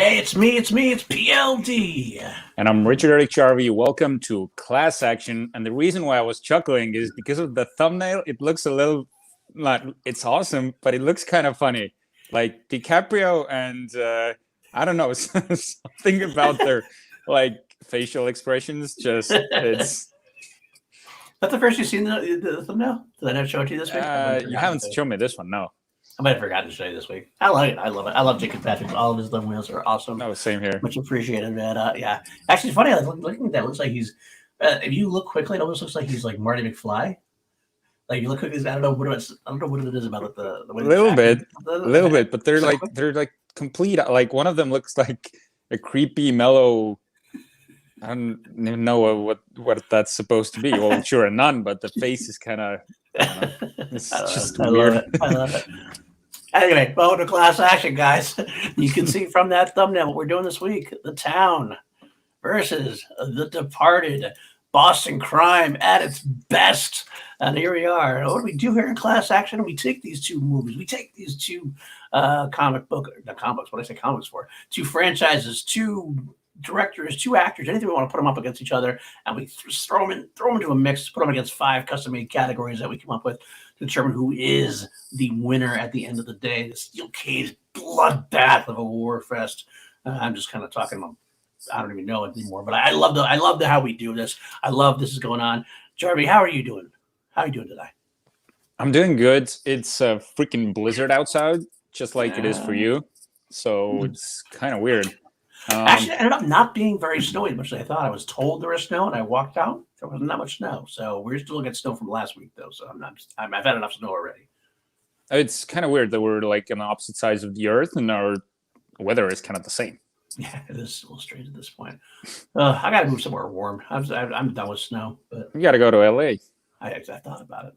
Hey, it's me, it's PLD. And I'm Richard Eric Charvey. Welcome to Class Action. And the reason why I was chuckling is because of the thumbnail. It looks a little like it's awesome, but it looks kind of funny. Like DiCaprio and I don't know, something about their like facial expressions. Just it's. That's the first you've seen the thumbnail? Did I not show it to you this week? You haven't shown me this one, no. I might have forgotten to show you this week. I like it. I love it. I love Jacob Patrick. All of his thumbnails are awesome. No, same here. Much appreciated, man. Yeah. Actually, it's funny. Looking at that, it looks like he's. If you look quickly, it almost looks like he's like Marty McFly. Like you look quickly, I don't know what it is about the way. A little bit, but they're like complete. Like one of them looks like a creepy, mellow. I don't even know what that's supposed to be. Well, sure, a nun, but the face is kind of. It's just weird. I love it. Anyway, welcome to Class Action, guys. You can see from that thumbnail what we're doing this week: The Town versus The Departed. Boston crime at its best. And here we are. What do we do here in Class Action? We take these two movies. We take these two comics. What do I say comics for? Two franchises, two directors, two actors, anything we want to put them up against each other, and we throw them into a mix, put them against 5 custom-made categories that we come up with to determine who is the winner at the end of the day. The steel cage bloodbath of a war fest. I'm just kind of talking about. I don't even know it anymore, but I love how we do this. I love this is going on. Jarvie, how are you doing? How are you doing today? I'm doing good. It's a freaking blizzard outside, just like it is for you. So it's kind of weird. Actually, it ended up not being very snowy as much as I thought. I was told there was snow, and I walked out. There wasn't that much snow. So we're still getting snow from last week, though. So I've had enough snow already. It's kind of weird that we're like on the opposite sides of the earth, and our weather is kind of the same. Yeah, it is a little strange at this point. I got to move somewhere warm. I'm done with snow. But you got to go to LA. I thought about it.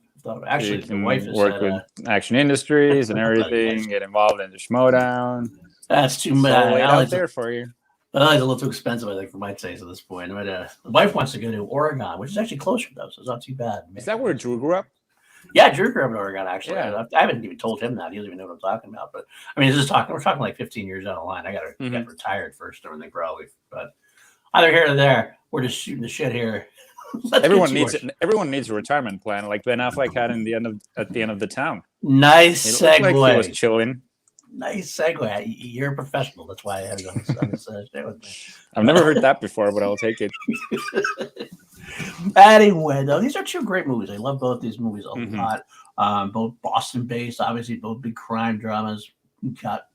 Actually, the wife has work with Action Industries and everything. Get involved in the Schmodown. That's too much. Out there for you. It's a little too expensive, I think, for my taste at this point. But, the wife wants to go to Oregon, which is actually closer though, so it's not too bad. Is that where Drew grew up? Yeah, Drew grew up in Oregon, actually. Yeah. I haven't even told him that. He doesn't even know what I'm talking about. But I mean, we're talking like 15 years down the line. I got to get retired first, and everything probably. But either here or there, we're just shooting the shit here. Everyone needs a retirement plan, like Ben Affleck had at the end of The Town. Nice segue. Like he was chilling. Nice segue. You're a professional. That's why I had you on this day with me. I've never heard that before, but I'll take it. Anyway, though, these are 2 great movies. I love both these movies a lot. Both Boston-based, obviously, both big crime dramas. We've got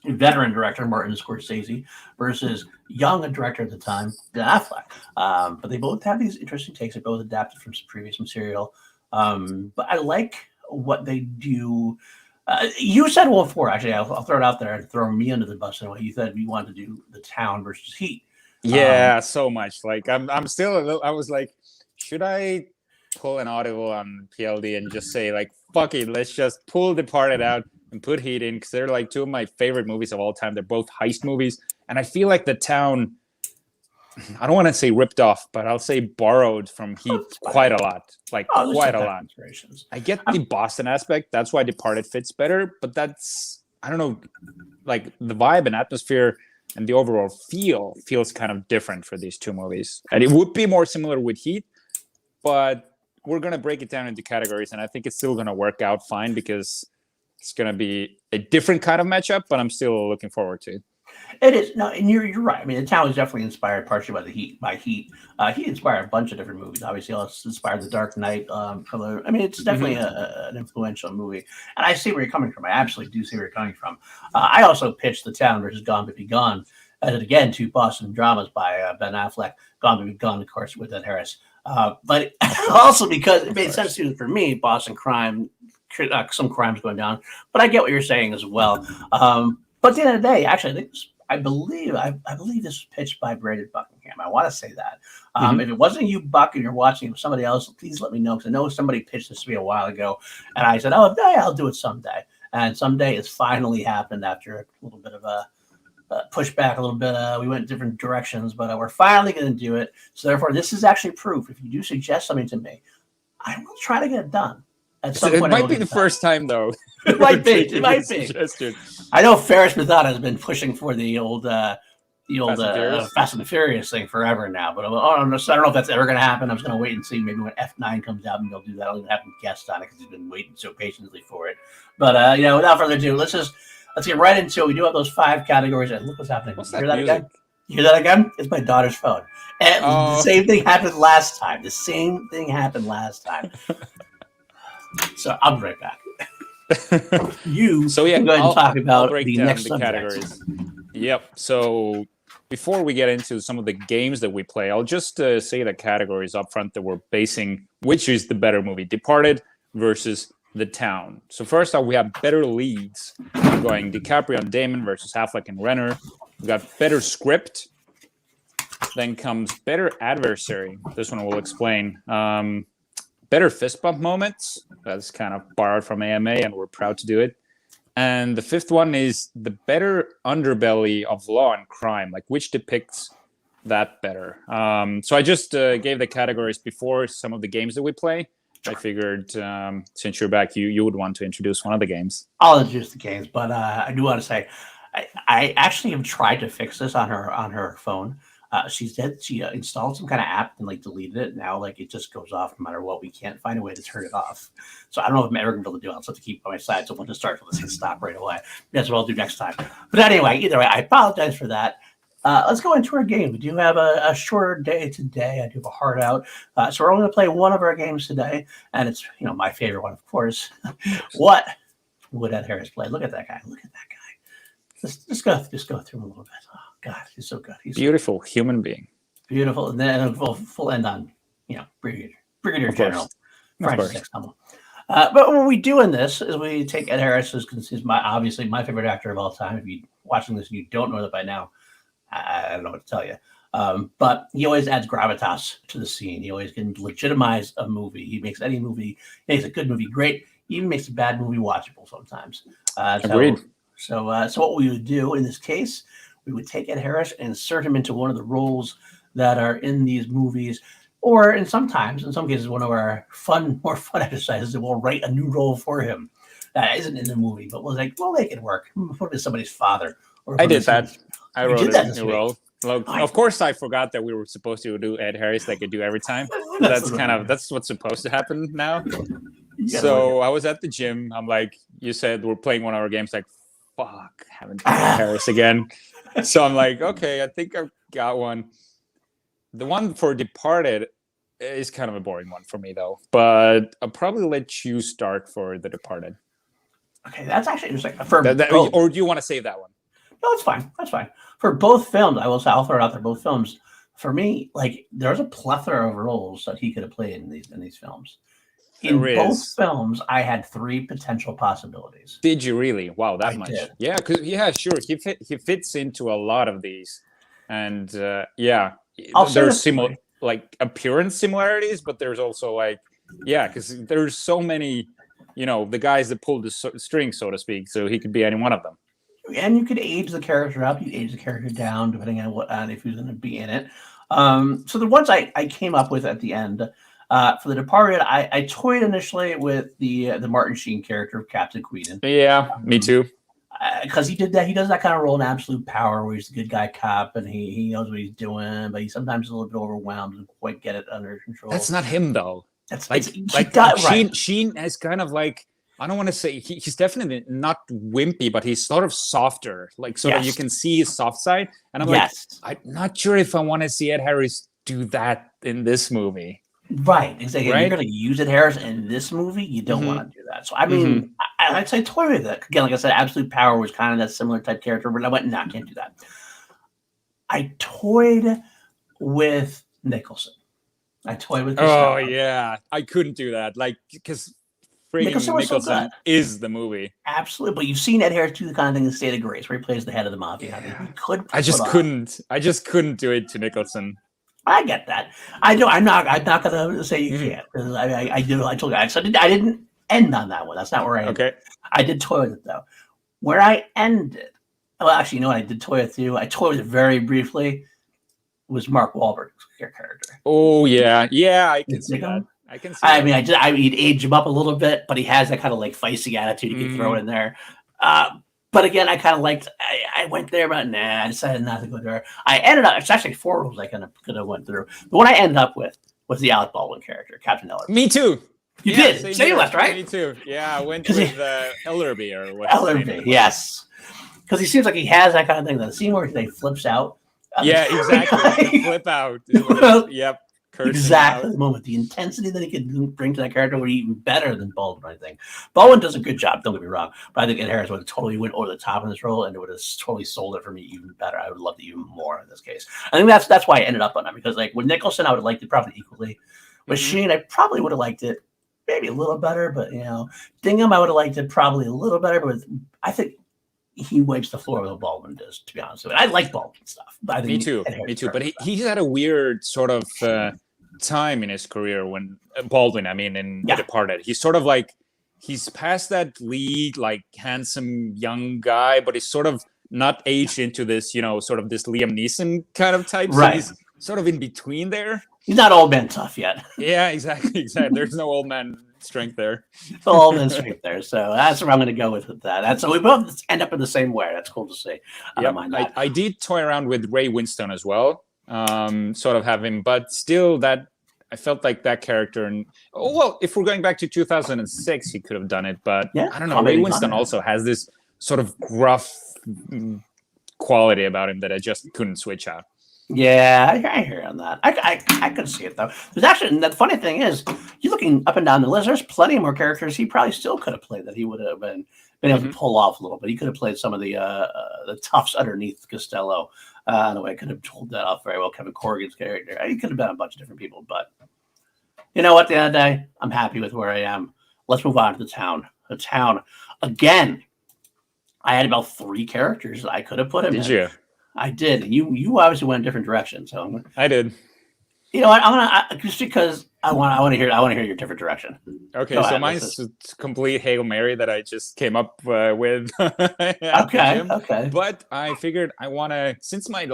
veteran director Martin Scorcese versus young director at the time, Ben Affleck. But they both have these interesting takes. They both adapted from some previous material. But I like what they do. You said one before, actually. I'll throw it out there and throw me under the bus anyway. You said you wanted to do The Town versus Heat. Yeah, so much. Like I'm still. I was like, should I pull an audible on PLD and just say like, fuck it, let's just pull Departed out and put Heat in because they're like 2 of my favorite movies of all time. They're both heist movies, and I feel like The Town. I don't want to say ripped off, but I'll say borrowed from Heat quite a lot. Like quite a lot. I get the Boston aspect. That's why Departed fits better, but that's I don't know, like the vibe and atmosphere. And the overall feels kind of different for these 2 movies. And it would be more similar with Heat, but we're going to break it down into categories. And I think it's still going to work out fine because it's going to be a different kind of matchup, but I'm still looking forward to it. It is. No, and you're right. I mean, The Town was definitely inspired partially by Heat. He inspired a bunch of different movies. Obviously, also inspired The Dark Knight. I mean, it's definitely an influential movie. And I see where you're coming from. I absolutely do see where you're coming from. I also pitched The Town versus Gone Baby Gone. And again, 2 Boston dramas by Ben Affleck. Gone Baby Gone, of course, with Ed Harris. But also because it made sense to for me, Boston crime, some crimes going down. But I get what you're saying as well. But at the end of the day, actually, I believe this was pitched by Braden Buckingham. I want to say that. If it wasn't you, Buck, and you're watching it with somebody else, please let me know because I know somebody pitched this to me a while ago, and I said, "Oh, yeah, I'll do it someday." And someday it's finally happened after a little bit of a pushback, a little bit. We went different directions, but we're finally going to do it. So therefore, this is actually proof. If you do suggest something to me, I will try to get it done. At some It point, might be the first time though. It might be. Taking It might this be. suggestion. I know Ferris Mathana has been pushing for the old Fast and the Furious thing forever now, but I don't know if that's ever going to happen. I'm just going to wait and see. Maybe when F9 comes out, and they'll do that. I'll even have him guest on it because he's been waiting so patiently for it. But without further ado, let's get right into it. We do have those 5 categories. And look what's happening. What's You that hear that music? again? You hear that again? It's my daughter's phone. And the same thing happened last time. So I'll be right back. You So yeah, go ahead and talk I'll about break the down next the subject. categories. Yep. So before we get into some of the games that we play, I'll just say the categories up front that we're basing which is the better movie: Departed versus The Town. So first off, we have better leads. We're going DiCaprio and Damon versus Affleck and Renner. We got better script. Then comes better adversary. This one we'll explain. Better fist bump moments. That's kind of borrowed from AMA, and we're proud to do it. And the 5th one is the better underbelly of law and crime, like which depicts that better. So I just gave the categories before some of the games that we play. I figured since you're back, you would want to introduce one of the games. I'll introduce the games, but I do want to say I actually have tried to fix this on her phone. She installed some kind of app and deleted it. Now it just goes off no matter what. We can't find a way to turn it off. So I don't know if I'm ever gonna be able to do it. I'll just have to keep it by my side. So when it starts, let's hit stop right away. That's what I'll do next time. But anyway, either way, I apologize for that. Let's go into our game. We do have a shorter day today. I do have a heart out. So we're only gonna play one of our games today, and it's my favorite one, of course. What would Ed Harris play? Look at that guy. Just go through him a little bit. Oh God, he's so good. He's Beautiful human being. Beautiful. And then we'll end on, Brigadier General Francis X. Hummel. But what we do in this is we take Ed Harris, who's obviously my favorite actor of all time. If you're watching this and you don't know that by now, I don't know what to tell you. But he always adds gravitas to the scene. He always can legitimize a movie. He makes any movie, he makes a good movie great. He even makes a bad movie watchable sometimes. Agreed. So what we would do in this case, we would take Ed Harris and insert him into one of the roles that are in these movies, or in some cases, one of our more fun exercises that we'll write a new role for him that isn't in the movie, but we'll make it work. Put it as somebody's father. I did that. I wrote a new role. Of course, I forgot that we were supposed to do Ed Harris like I do every time. That's what's supposed to happen now. So I was at the gym. I'm like, you said we're playing one of our games. Like, fuck, haven't done Ed Harris again. So I'm like, okay, I think I've got one. The one for Departed is kind of a boring one for me, though. But I'll probably let you start for The Departed. Okay, that's actually interesting. Or do you want to save that one? No, it's fine. That's fine. For both films, I'll throw it out there. Both films, for me, there's a plethora of roles that he could have played in these films. In both films, I had 3 potential possibilities. Did you really? Wow, that I much? did. Yeah, sure. He fits into a lot of these, and there's similar appearance similarities, but there's also because there's so many, the guys that pull the strings, so to speak. So he could be any one of them. And you could age the character up, you age the character down, depending on if he's going to be in it. So the ones I came up with at the end. For The Departed, I toyed initially with the Martin Sheen character of Captain Queedon. Yeah, me too. Because he does that kind of role in Absolute Power, where he's the good guy cop and he knows what he's doing, but he's sometimes a little bit overwhelmed and doesn't quite get it under control. That's not him though. Sheen is kind of I don't want to say he's definitely not wimpy, but he's sort of softer, that you can see his soft side. And I'm I'm not sure if I want to see Ed Harris do that in this movie. Right, exactly. Right? If you're going to use Ed Harris in this movie, you don't want to do that. So, I mean, I'd say toy with it. Again, like I said, Absolute Power was kind of that similar type character, but I went, no, I can't do that. I toyed with Nicholson. Oh, yeah. I couldn't do that. Because Nicholson is the movie. Absolutely. But you've seen Ed Harris do the kind of thing in State of Grace, where he plays the head of the mafia. Yeah. He could. I just couldn't do it to Nicholson. I get that. I know. I'm not going to say you can't. Because I told you. So I didn't end on that one. That's not where I ended. Okay. I did toy with it, though. Where I ended, well, actually, you know what I did toy with you? I toyed with it very briefly. Was Mark Wahlberg's character. Oh, yeah. Yeah, I can see that. I can see I that. mean, he'd age him up a little bit, but he has that kind of like feisty attitude. You can throw it in there. But again, I kind of liked. I went there, but nah, I decided not to go there. I ended up. It's actually 4 roles I kind of could have went through. The one I ended up with was the Alec Baldwin character, Captain Eller. Me too. You did. So you left, right? Me too. Yeah, I went with Ellerby or what's Ellerby, yes. Because he seems like he has that kind of thing. The scene where they flips out. Yeah, exactly. The flip out. Yep. Exactly the moment, the intensity that he could bring to that character would be even better than Baldwin. I think Baldwin does a good job. Don't get me wrong, but I think Ed Harris would have totally went over the top in this role, and it would have totally sold it for me even better. I would love it even more in this case. I think that's why I ended up on it, because like with Nicholson, I would have liked it probably equally. With Sheen, I probably would have liked it maybe a little better, but Dingham, I would have liked it probably a little better. But I think he wipes the floor with Baldwin does. To be honest with you, I like Baldwin stuff. But I think me too. But he's had a weird sort of time in his career when Baldwin, I mean, in The Departed, he's sort of like he's past that lead, like handsome young guy, but he's sort of not aged into this, sort of this Liam Neeson kind of type. Right. So he's sort of in between there. He's not old man tough yet. Yeah, exactly. There's no old man strength there. It's all old man strength there. So that's where I'm going to go with that. So we both end up in the same way. That's cool to see. I don't mind that. I did toy around with Ray Winstone as well. Sort of have him, but still that I felt like that character. And if we're going back to 2006, he could have done it, but I don't know. Ray Winstone also has this sort of gruff quality about him that I just couldn't switch out. Yeah, I hear you on that. I could see it though. There's actually, the funny thing is, you're looking up and down the list. There's plenty more characters he probably still could have played that he would have been able to pull off a little bit. He could have played some of the toughs underneath Costello. In a way, could have pulled that off very well. Kevin Corrigan's character. He could have been a bunch of different people, but you know what? At the end of the day, I'm happy with where I am. Let's move on to the town. The town again. I had about 3 characters I could have put him in. Did you? I did. You obviously went a different direction. So I did. You know what? I'm gonna just because I want to hear your different direction. Okay, so mine's complete Hail Mary that I just came up with. Okay. But I figured I want to, since I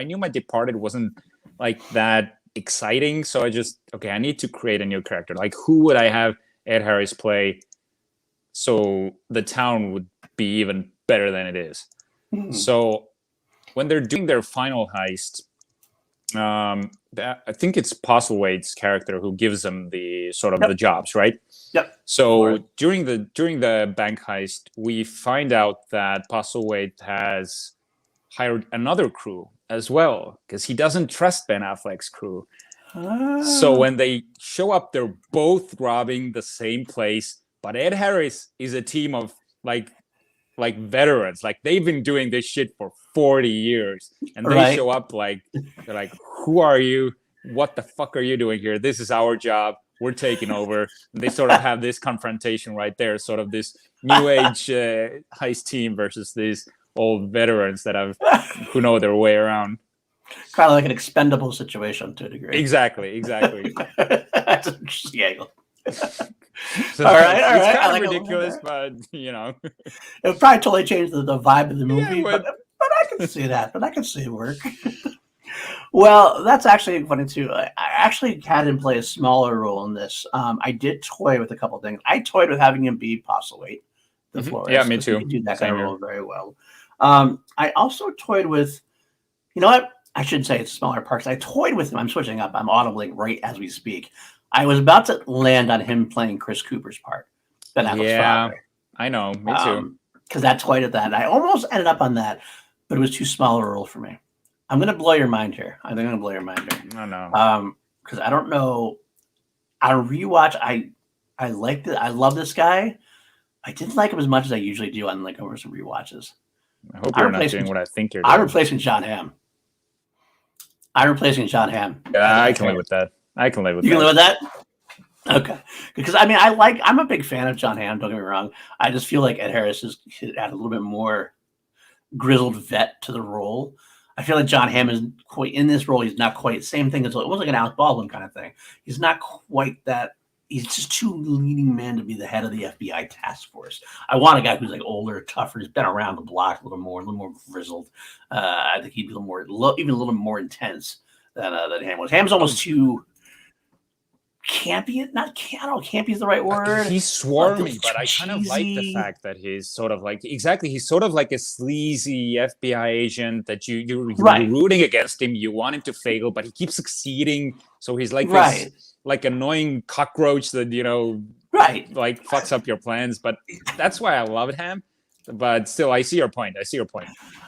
knew my Departed wasn't like that exciting, so I need to create a new character. Like, who would I have Ed Harris play so the town would be even better than it is? So when they're doing their final heist, I think it's Postlethwaite's character who gives them the sort of the jobs, right? Yep. So during the bank heist, we find out that Postlethwaite has hired another crew as well because he doesn't trust Ben Affleck's crew. So when they show up, they're both robbing the same place, but Ed Harris is a team of like veterans, like they've been doing this shit for 40 years, and they show up they're like, who are you? What the fuck are you doing here? This is our job. We're taking over. And they sort of have this confrontation right there, sort of this new age heist team versus these old veterans who know their way around. Kind of like an expendable situation to a degree. Exactly. That's an interesting angle. So all right. It's kind of ridiculous, but it would probably totally change the vibe of the movie. But I can see that. But I can see it work. Well, that's actually funny too. I actually had him play a smaller role in this. I did toy with a couple things. I toyed with having him be Postlethwaite, the florist. Yeah, me too. He do that kind of role very well. I also toyed with, you know what? I shouldn't say it's smaller parts. I toyed with him. I'm switching up. I'm audibling right as we speak. I was about to land on him playing Chris Cooper's part. Ben Affleck's father. I know. Me too. Because I toyed at that. I almost ended up on that, but it was too small a role for me. I'm going to blow your mind here. I think I'm going to blow your mind here. I know. Because I don't know. On rewatch, I liked it. I love this guy. I didn't like him as much as I usually do on over some rewatches. I hope you're not doing what I think you're doing. I'm replacing John Hamm. Yeah, I can live with that. You can live with that? Okay. Because, I'm a big fan of John Hamm, don't get me wrong. I just feel like Ed Harris has added a little bit more grizzled vet to the role. I feel like John Hamm is quite in this role. He's not quite same thing as it was like an Alec Baldwin kind of thing. He's not quite that. He's just too leading man to be the head of the FBI task force. I want a guy who's like older, tougher, has been around the block a little more grizzled. I think he'd be even a little more intense than Hamm was. Hamm's almost too campy. Not I don't know, campy is the right word. He's swarmy, but I It's kind of like the cheesy. fact that he's sort of like he's sort of like a sleazy FBI agent that you're Right. rooting against him. You want him to fail, but he keeps succeeding. So he's like Right. this like annoying cockroach that Right. like fucks up your plans. But that's why I love him. But still, I see your point.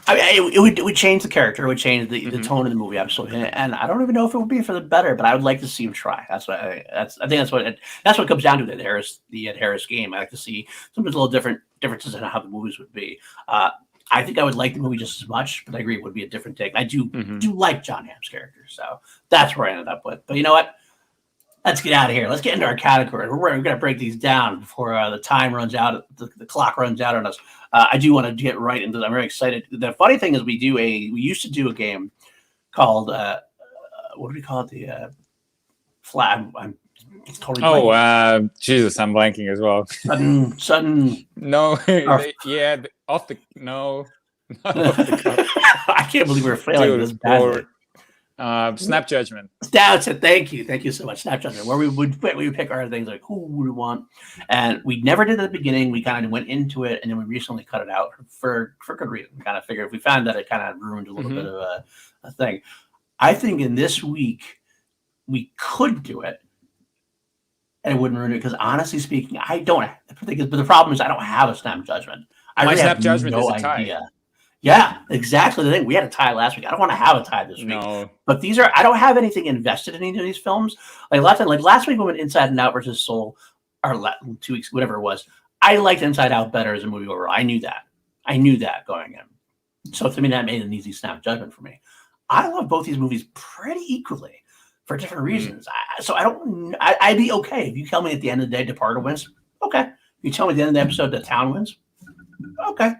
I mean, it would change the character. It would change the Mhm. tone of the movie, absolutely. And I don't even know if it would be for the better, but I would like to see him try. That's what I think that's what it comes down to. The Ed Harris game. I like to see sometimes a little differences in how the movies would be. I think I would like the movie just as much, but I agree it would be a different take. I do like John Hamm's character, so that's where I ended up with. But you know what? Let's get out of here. Let's get into our category. We're going to break these down before the time runs out. The clock runs out on us. I do want to get right into. I'm very excited. The funny thing is, we used to do a game called what do we call it? The flat. It's totally. Oh, Jesus, I'm blanking as well. Sudden. No, off the no. I can't believe we're failing this badly. Snap judgment. That's it. Thank you so much. Snap judgment, where we would pick our things like who would we want, and we never did it at the beginning. We kind of went into it, and then we recently cut it out for good reason. We kind of figured if we found that it kind of ruined a little bit of a thing. I think in this week we could do it, and it wouldn't ruin it because honestly speaking, I don't. But the problem is I don't have a snap judgment. My really snap judgment is a tie. Idea. Yeah, exactly the thing. We had a tie last week. I don't want to have a tie this week. No. But I don't have anything invested in any of these films. Like last week we went Inside and Out versus Soul, or 2 weeks, whatever it was. I liked Inside Out better as a movie overall. I knew that going in. So to me, that made an easy snap judgment for me. I love both these movies pretty equally for different reasons. I'd be okay if you tell me at the end of the day Departed wins. Okay. If you tell me at the end of the episode The Town wins. Okay.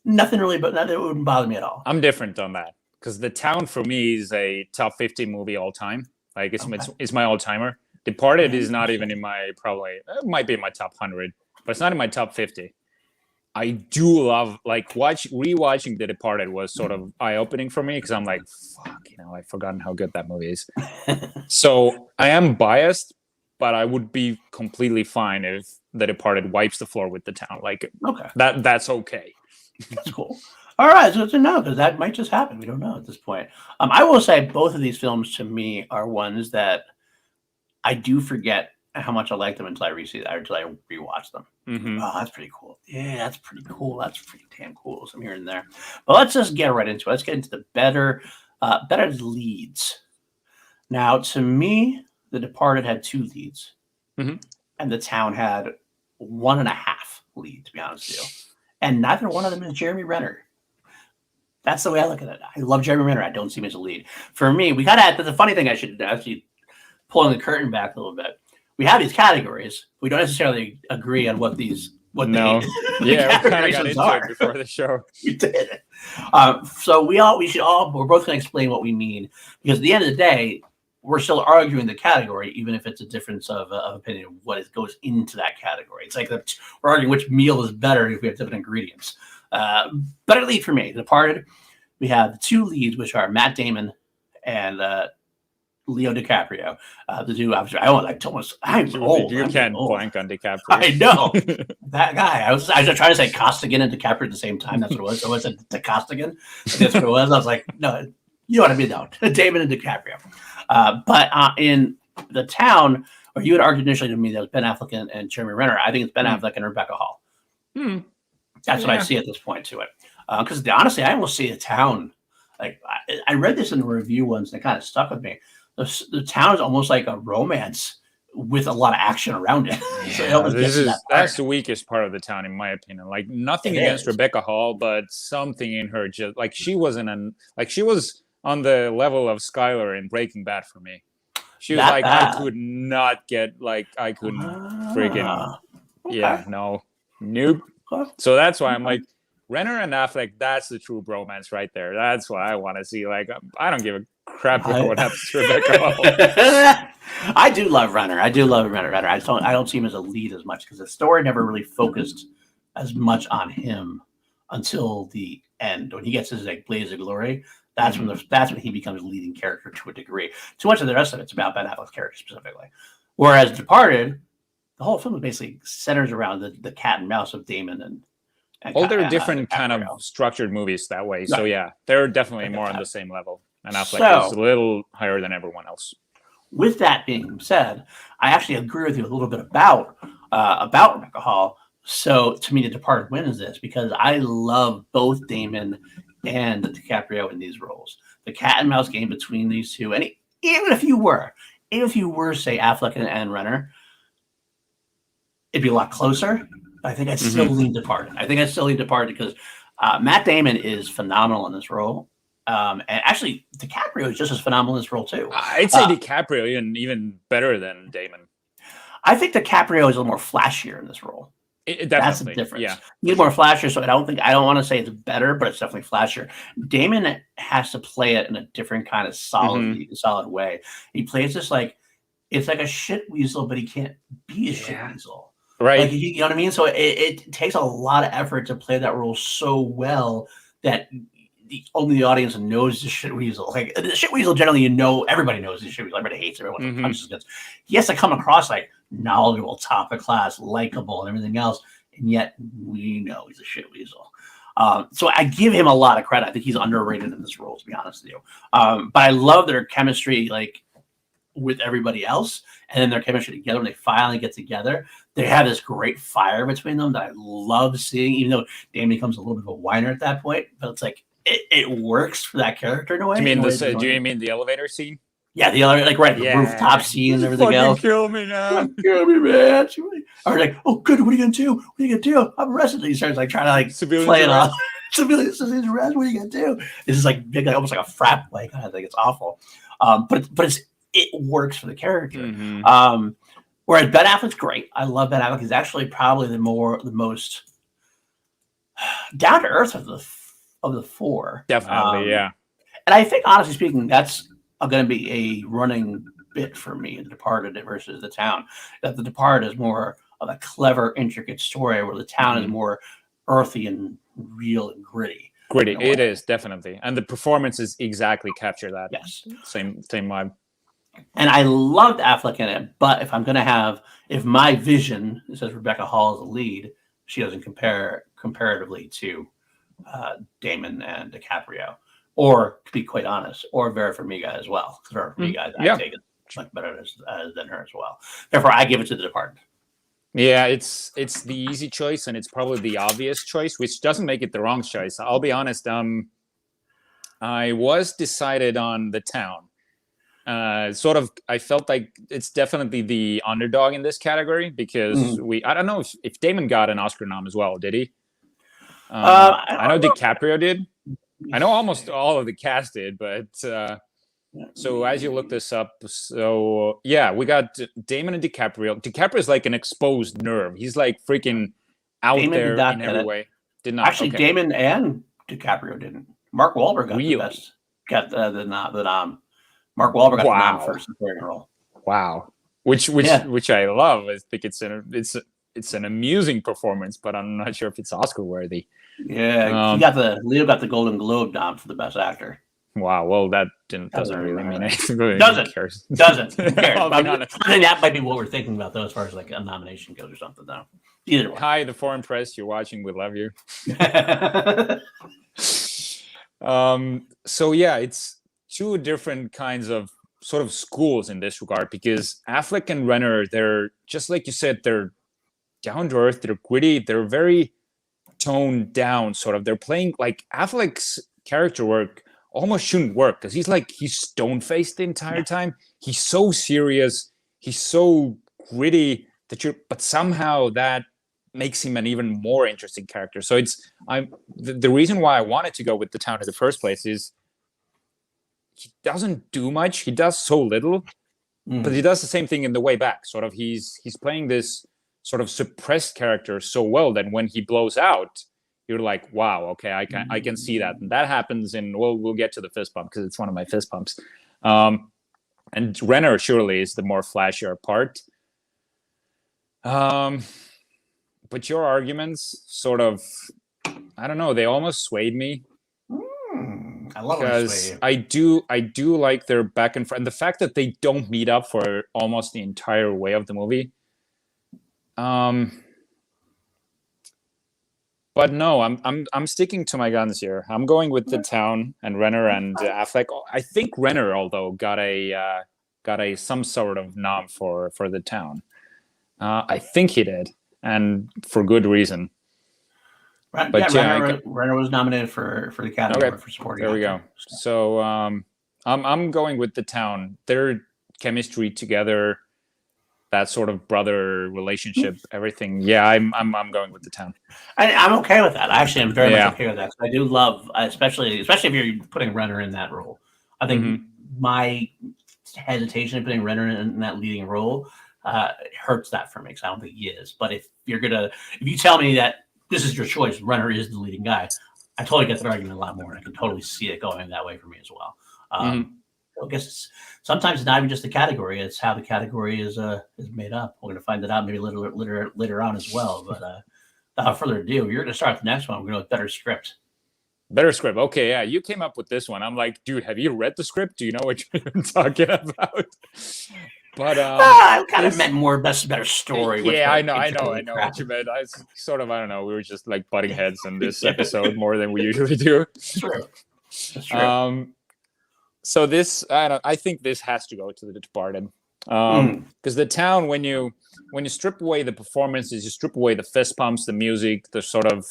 Nothing really, but that wouldn't bother me at all. I'm different on that because The Town for me is a top 50 movie all time. Like it's my all timer. Departed is not even in my it might be in my top 100, but it's not in my top 50. I do love rewatching The Departed was sort of eye opening for me because I'm like, fuck, I've forgotten how good that movie is. So I am biased, but I would be completely fine if The Departed wipes the floor with The Town. Like that's okay. That's cool. All right, so to know because that might just happen. We don't know at this point. I will say both of these films to me are ones that I do forget how much I like them until I rewatch them. Oh, that's pretty cool. Yeah, that's pretty cool. That's pretty damn cool. So I'm here and there. But let's just get right into it. Let's get into the better leads. Now, to me, The Departed had 2 leads, and The Town had 1.5 lead. To be honest with you. And neither one of them is Jeremy Renner. That's the way I look at it. I love Jeremy Renner. I don't see him as a lead. For me, we got to add the funny thing I should actually pulling the curtain back a little bit. We have these categories. We don't necessarily agree on what we kind of got into it before the show. We did. So we're both going to explain what we mean because at the end of the day, we're still arguing the category, even if it's a difference of opinion of what goes into that category. It's like we're arguing which meal is better if we have different ingredients. Better lead for me, The Departed. We have the 2 leads, which are Matt Damon and Leo DiCaprio. The two, obviously, I'm old. You can't blank on DiCaprio. I know that guy. I was trying to say Costigan and DiCaprio at the same time. That's what it was. So I said Costigan. That's what it was. I was like, no, you know what I mean? No, Damon and DiCaprio. But in The Town, or you had argued initially to me that was Ben Affleck and Jeremy Renner. I think it's Ben Affleck and Rebecca Hall. That's what I see at this point to it. Because honestly, I almost see The Town. Like I read this in a review once, and it kind of stuck with me. The Town is almost like a romance with a lot of action around it. So that's the weakest part of The Town, in my opinion. Like nothing against Rebecca Hall, but something in her just like she was on the level of Skylar in Breaking Bad for me. She was like, I could not get I couldn't friggin' nope. So that's why I'm like Renner and Affleck. That's the true bromance right there. That's what I want to see. Like I don't give a crap about what happens to Rebecca Hall. I do love Renner. I don't see him as a lead as much because the story never really focused as much on him until the end when he gets his blaze of glory. That's when he becomes a leading character to a degree. Too much of the rest of it's about Ben Affleck's character specifically. Whereas Departed, the whole film basically centers around the cat and mouse of Damon and All they're and different kind of DiCaprio. structured movies that way. So Right. yeah, they're definitely Like more on that. the same level. And Affleck is a So, little higher than everyone else. with that being said, I actually agree with you a little bit about Rebecca Hall. So to me, The Departed wins this because I love both Damon and DiCaprio in these roles. The cat and mouse game between these two, and even if you were, say Affleck and Renner, it'd be a lot closer. But I think I'd still lean Departed. I think I'd still lean Departed because Matt Damon is phenomenal in this role. And actually, DiCaprio is just as phenomenal in this role too. I'd say DiCaprio even better than Damon. I think DiCaprio is a little more flashier in this role. That's the difference. Yeah, He's more flashier, so I don't want to say it's better, but it's definitely flashier. Damon has to play it in a different kind of solid way. He plays this like it's like a shit weasel, but he can't be a shit weasel. Right. Like, you know what I mean? So it takes a lot of effort to play that role so well that only the audience knows the shit weasel. Like the shit weasel, generally, everybody knows the shit weasel. Everybody hates everyone. Punches against. He has to come across like knowledgeable, top of class, likable, and everything else, and yet we know he's a shit weasel. So I give him a lot of credit. I think he's underrated in this role, to be honest with you. But I love their chemistry, like with everybody else, and then their chemistry together when they finally get together. They have this great fire between them that I love seeing, even though Damon becomes a little bit of a whiner at that point. But it's like it works for that character in a way. Do you mean the elevator scene? Yeah, the other the rooftop scene and everything else. Kill me now. Kill me, man. Or like, oh, good. What are you gonna do? What are you gonna do? I'm arrested. He starts like trying to like play it off. Civilians arrest. What are you gonna do? This is like big, like, almost like a frat play kind of thing. It's awful. But it works for the character. Whereas Ben Affleck's great. I love Ben Affleck. He's actually probably the most down to earth of the four. Definitely, yeah. And I think, honestly speaking, that's going to be a running bit for me in The Departed versus The Town. That The Departed is more of a clever, intricate story, where The Town is more earthy and real and gritty. It is, definitely. And the performances exactly capture that. Yes. Same vibe. And I loved Affleck in it, but if my vision says Rebecca Hall is the lead, she doesn't compare comparatively to Damon and DiCaprio, or to be quite honest, or Vera Farmiga as well. Because Vera Farmiga, I take it much better than her as well. Therefore, I give it to The Departed. Yeah, it's the easy choice, and it's probably the obvious choice, which doesn't make it the wrong choice. I'll be honest. I was decided on The Town. I felt like it's definitely the underdog in this category because I don't know if Damon got an Oscar nom as well. Did he? I know DiCaprio did. I know almost all of the cast did, but so as you look this up, so yeah, we got Damon and DiCaprio. DiCaprio is like an exposed nerve. He's like freaking out there in every way. Did not actually. Okay. Damon and DiCaprio didn't. Mark Wahlberg got the best. Got the nom. Mark Wahlberg got the nom for supporting role. Wow, which I love. I think it's an amusing performance, but I'm not sure if it's Oscar worthy. Yeah, Leo got the Golden Globe nom for the best actor. Wow, well that doesn't really mean anything. Doesn't. Who cares? Doesn't. Who cares? I think that might be what we're thinking about though, as far as like a nomination goes or something though. Either way. Hi, the foreign press, you're watching, we love you. So yeah, it's two different kinds of sort of schools in this regard, because Affleck and Renner, they're just like you said, they're down to earth, they're gritty, they're very toned down, sort of. They're playing like Affleck's character work almost shouldn't work because he's stone-faced the entire time. He's so serious, he's so gritty but somehow that makes him an even more interesting character. So the reason why I wanted to go with The Town in the first place is he doesn't do much. He does so little, but he does the same thing in The Way Back. Sort of, he's playing this sort of suppressed character so well that when he blows out, you're like, wow, okay, I can see that. And that happens in, we'll get to the fist bump because it's one of my fist bumps. And Renner surely is the more flashier part. But your arguments sort of, I don't know, they almost swayed me. I love when they sway because you. I do like their back and forth, and the fact that they don't meet up for almost the entire way of the movie. But no, I'm sticking to my guns here. I'm going with the town and Renner and Affleck. I think Renner, although, got a some sort of nom for the town. I think he did, and for good reason. But yeah, Renner was nominated for the Academy okay, Award for supporting there we actor. go. So I'm going with the town. Their chemistry together, that sort of brother relationship, everything. Yeah, I'm going with the town. I'm okay with that. Actually, I'm very much Yeah. okay with that. I do love, especially if you're putting Renner in that role. I think my hesitation of putting Renner in that leading role hurts that for me because I don't think he is. But if you tell me that this is your choice, Renner is the leading guy, I totally get that argument a lot more, and I can totally see it going that way for me as well. I guess sometimes it's not even just the category; it's how the category is made up. We're going to find that out maybe later on as well. But without further ado, you're going to start the next one. We're going to go with better script. Better script. Okay, yeah, you came up with this one. I'm like, dude, have you read the script? Do you know what you're talking about? But I kind of meant more better story. Yeah, I know what you meant. I don't know. We were just like butting heads in this episode more than we usually do. That's true. That's true. So this, I think this has to go to The Departed, because the town, when you strip away the performances, you strip away the fist pumps, the music, the sort of,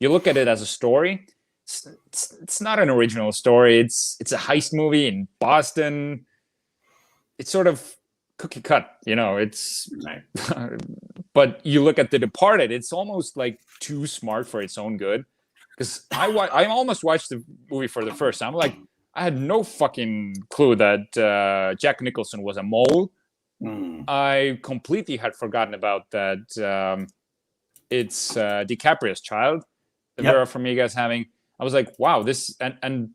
you look at it as a story. It's not an original story. It's a heist movie in Boston. It's sort of cookie cut, it's but you look at The Departed, it's almost like too smart for its own good, because I almost watched the movie for the first time. Like, I had no fucking clue that Jack Nicholson was a mole. I completely had forgotten about that. It's DiCaprio's child that Vera Farmiga's having. I was like, wow, this, and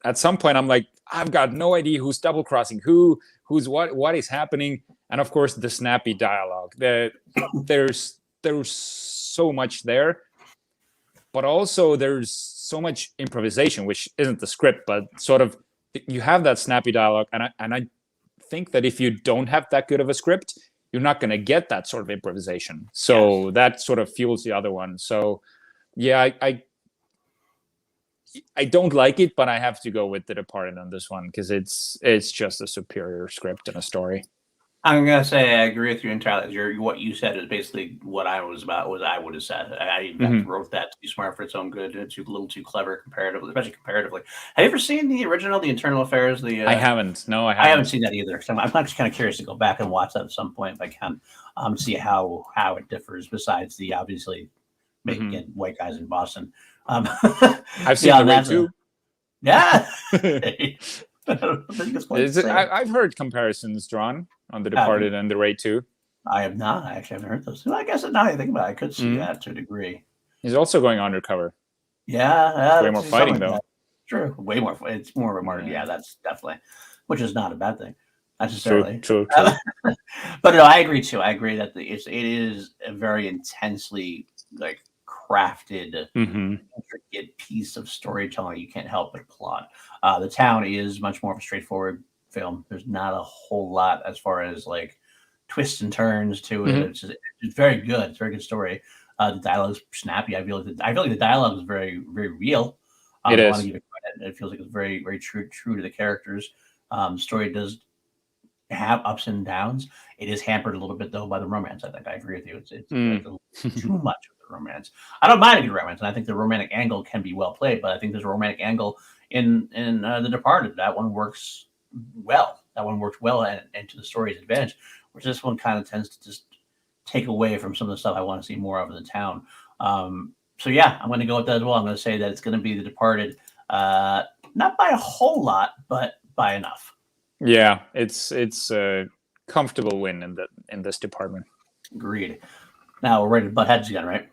at some point I'm like, I've got no idea who's double crossing who's what is happening. And of course, the snappy dialogue. There's so much there, but also there's so much improvisation, which isn't the script, but sort of you have that snappy dialogue, and I think that if you don't have that good of a script, you're not going to get that sort of improvisation. So that sort of fuels the other one. So yeah, I don't like it, but I have to go with The Departed on this one because it's just a superior script and a story. I'm gonna say I agree with you entirely. What you said is basically what I was about. What I would have said. I wrote that too smart for its own good, and a little too clever comparatively, especially comparatively. Have you ever seen the original, The Internal Affairs? I haven't. No, I haven't seen that either. So I'm just kind of curious to go back and watch that at some point if I can, see how it differs. Besides the obviously making it white guys in Boston. I've seen the Raid too. Yeah. I've heard comparisons drawn on The Departed and The Raid 2. I have not. I actually haven't heard those. I guess now I think about it, I could see that to a degree. He's also going undercover. Yeah. Way more fighting, though. True. Way more. It's more of a martyr. Yeah, that's definitely, which is not a bad thing, necessarily. True. But no, I agree, too. I agree that it is a very intensely, crafted, intricate piece of storytelling. You can't help but applaud. The Town is much more of a straightforward film. There's not a whole lot as far as twists and turns to it. It's very good. It's a very good story. The dialogue's snappy. I feel like the dialogue is very, very real. It is. I want to give it credit. It feels like it's very, very true to the characters. The story does have ups and downs. It is hampered a little bit though by the romance. I think I agree with you. It's a little too much of the romance. I don't mind a good romance, and I think the romantic angle can be well played. But I think there's a romantic angle in The Departed. That one works well. That one worked well and to the story's advantage. Whereas this one kind of tends to just take away from some of the stuff I want to see more of in The Town. So yeah, I'm going to go with that as well. I'm going to say that it's going to be The Departed, not by a whole lot, but by enough. Yeah, it's a comfortable win in this department. Agreed. Now we're ready to butt heads again, right?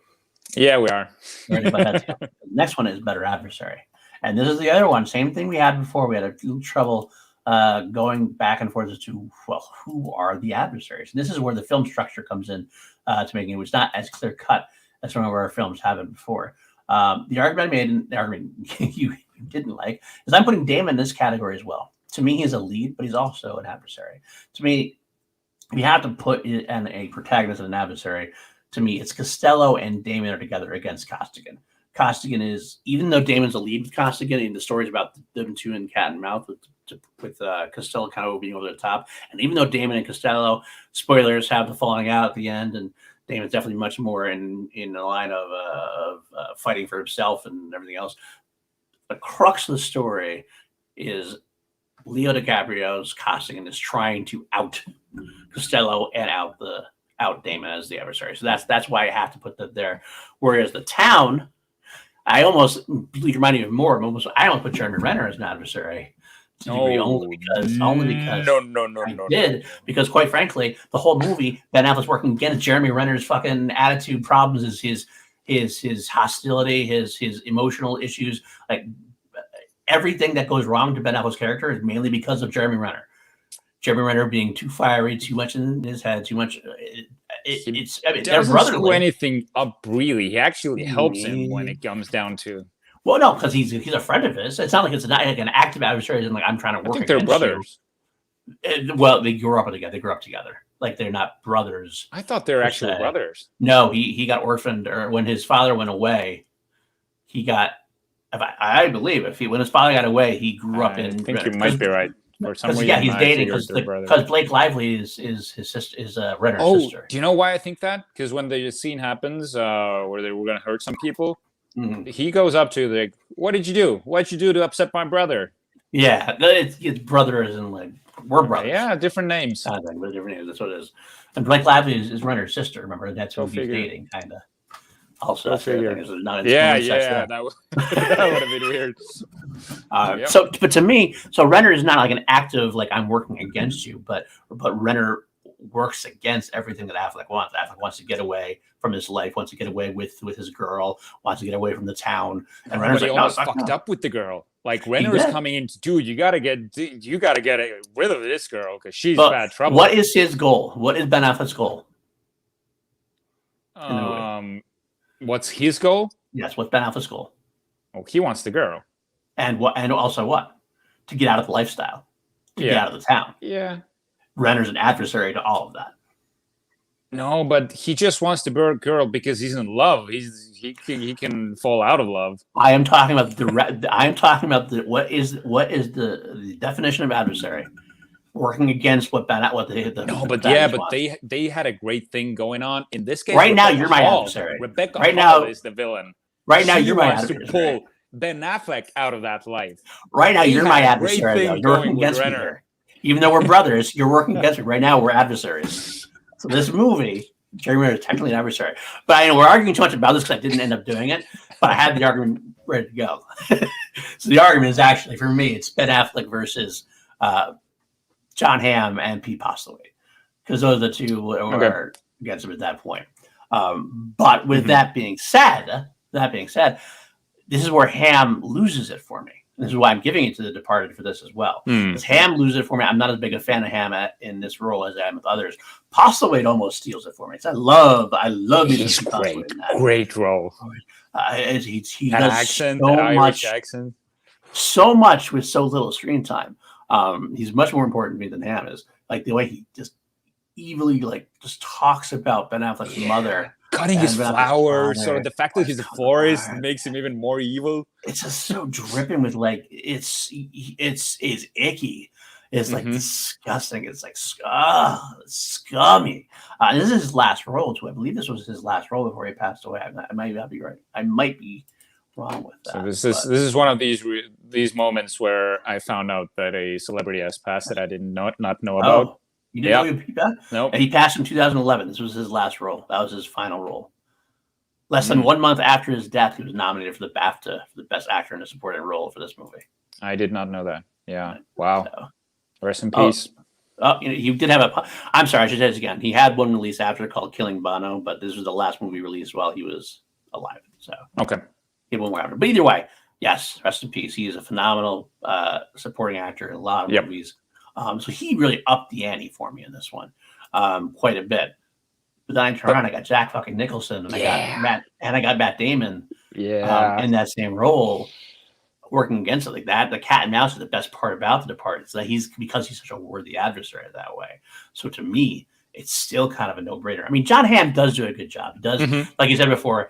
Yeah, we are. Ready to butt heads again. The next one is Better Adversary, and this is the other one. Same thing we had before. We had a little trouble going back and forth as to who are the adversaries. And this is where the film structure comes in to making it. It's not as clear cut as some of our films have been before. The argument I made, you you didn't like, is I'm putting Damon in this category as well. To me, he's a lead, but he's also an adversary. To me, if you have to put it and a protagonist and an adversary, to me, it's Costello and Damon are together against Costigan. Costigan is, even though Damon's a lead with Costigan, and the story's about them two in cat and mouth with Costello kind of being over the top. And even though Damon and Costello, spoilers, have the falling out at the end, and Damon's definitely much more in the line of fighting for himself and everything else. The crux of the story is Leo DiCaprio's Costigan is trying to out Costello and out Damon as the adversary. So that's why I have to put that there. Whereas the town, I almost remind you of more. I almost put Jeremy Renner as an adversary. Only because because quite frankly, the whole movie, Ben Affleck's working against Jeremy Renner's fucking attitude problems, is his hostility, his emotional issues, like everything that goes wrong to Ben Affleck's character is mainly because of Jeremy Renner. Jeremy Renner being too fiery, too much in his head, too much. Doesn't screw anything up really. He actually helps him when it comes down to. Well, no, because he's a friend of his. It's not like it's like an active adversary. Like I'm trying to work. I think they're brothers. Well, they grew up together. They grew up together. Like they're not brothers. I thought they're actually brothers. No, he got orphaned, or when his father went away, he got. I believe when his father got away, he grew up in. I think you might be right. For some reason, he's dating because Blake Lively is his sister, is Renner's sister. Do you know why I think that? Because when the scene happens where they were going to hurt some people, he goes up to like, "What did you do? What'd you do to upset my brother?" Yeah, it's brother as in like we're brothers. Yeah, different names. Different names. That's what it is. And Blake Lively is Renner's sister. Remember, that's who he's dating, kind of. Also, that would have been weird. So, but to me, Renner is not like an active, like I'm working against you, but Renner works against everything that Affleck wants. Affleck wants to get away from his life, wants to get away with his girl, wants to get away from the town. And Renner's he almost fucked up with the girl. Like Renner is coming in, dude. You gotta get rid of this girl because she's bad trouble. What is his goal? What is Ben Affleck's goal? What's his goal? Yes, what's Ben Affleck's goal? Oh, he wants the girl. And what? And also what? To get out of the lifestyle. To get out of the town. Yeah. Renner's an adversary to all of that. No, but he just wants the girl because he's in love. He can fall out of love. I am talking about what is the definition of adversary? Working against what they had a great thing going on in this case. Right now, you're my adversary. Rebecca Hall is the villain. Right now, you're my adversary. To pull Ben Affleck out of that life. Right now, you're my adversary. You're working against me here. Even though we're brothers, you're working against me. Right now, we're adversaries. So this movie, Jeremy Renner is technically an adversary. But I know we're arguing too much about this because I didn't end up doing it. But I had the argument ready to go. So the argument is actually, for me, it's Ben Affleck versus John Hamm and Pete Postlewaite, because those are the two who are against him at that point. But with that being said, this is where Hamm loses it for me. This is why I'm giving it to The Departed for this as well. Because Hamm loses it for me. I'm not as big a fan of Hamm in this role as I am with others. Postlewaite almost steals it for me. I love. He's great role. He that does accent, so that much, Irish accent, so much with so little screen time. He's much more important to me than Hamm is. Like the way he just evilly just talks about Ben Affleck's mother. Cutting his flowers, so the fact that he's a florist makes him even more evil. It's just so dripping with it's icky. It's like disgusting. It's like scummy. This is his last role too. I believe this was his last role before he passed away. I might not be right. I might be wrong with that. So this is one of these moments where I found out that a celebrity has passed that I did not know about. You didn't know he passed? No. And he passed in 2011. This was his last role. That was his final role. Less than 1 month after his death, he was nominated for the BAFTA for the Best Actor in a Supporting Role for this movie. I did not know that. Yeah. Wow. So, rest in peace. He did have I'm sorry, I should say this again. He had one release after called Killing Bono, but this was the last movie released while he was alive. So okay. He went after. But either way, yes, rest in peace. He is a phenomenal supporting actor in a lot of movies. So he really upped the ante for me in this one quite a bit. But then I turned around, I got Jack fucking Nicholson, and I got Matt Damon in that same role. working against it like that. The cat and mouse is the best part about The Departed. Is that because he's such a worthy adversary that way. So to me, it's still kind of a no-brainer. I mean, John Hamm does do a good job. He does, like you said before,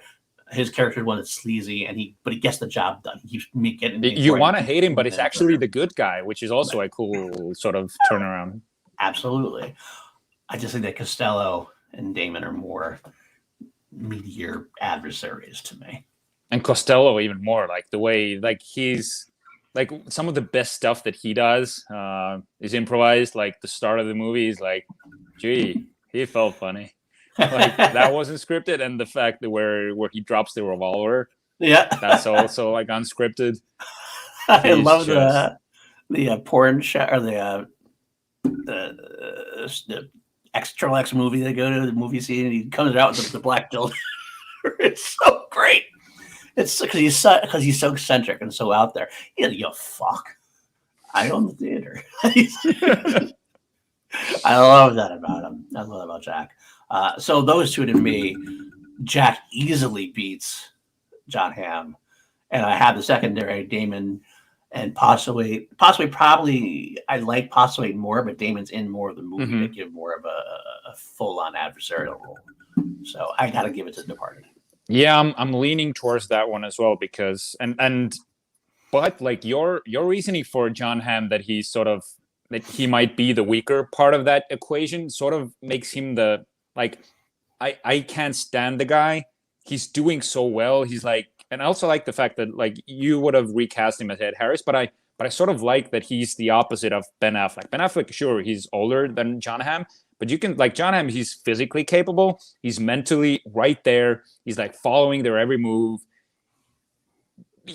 his character is one that's sleazy, but he gets the job done. He keeps getting. You want to hate him, but he's actually the good guy, which is also a cool sort of turnaround. Absolutely. I just think that Costello and Damon are more meatier adversaries to me. And Costello even more, like the way, like he's like some of the best stuff that he does is improvised. Like the start of the movie is like, gee, he felt funny. Like that wasn't scripted, and the fact that where he drops the revolver, that's also like unscripted. I love the porn shot or the Extra X movie. They go to the movie scene and he comes out with the black dildo. It's so great. It's because he's so eccentric and so out there. You fuck. I own the theater. I love that about him. I love that about Jack. So those two to me, Jack easily beats John Hamm, and I have the secondary Damon and probably I like Postlewaite more, but Damon's in more of the movie to give more of a full-on adversarial role. So I got to give it to Departed. Yeah, I'm leaning towards that one as well because but like your reasoning for John Hamm that he's sort of that he might be the weaker part of that equation sort of makes him the like I can't stand the guy. He's doing so well. He's like, and I also like the fact that like you would have recast him as Ed Harris, but I sort of like that he's the opposite of Ben Affleck. Ben Affleck, sure, he's older than John Hamm, but you can like John Hamm, he's physically capable. He's mentally right there. He's like following their every move.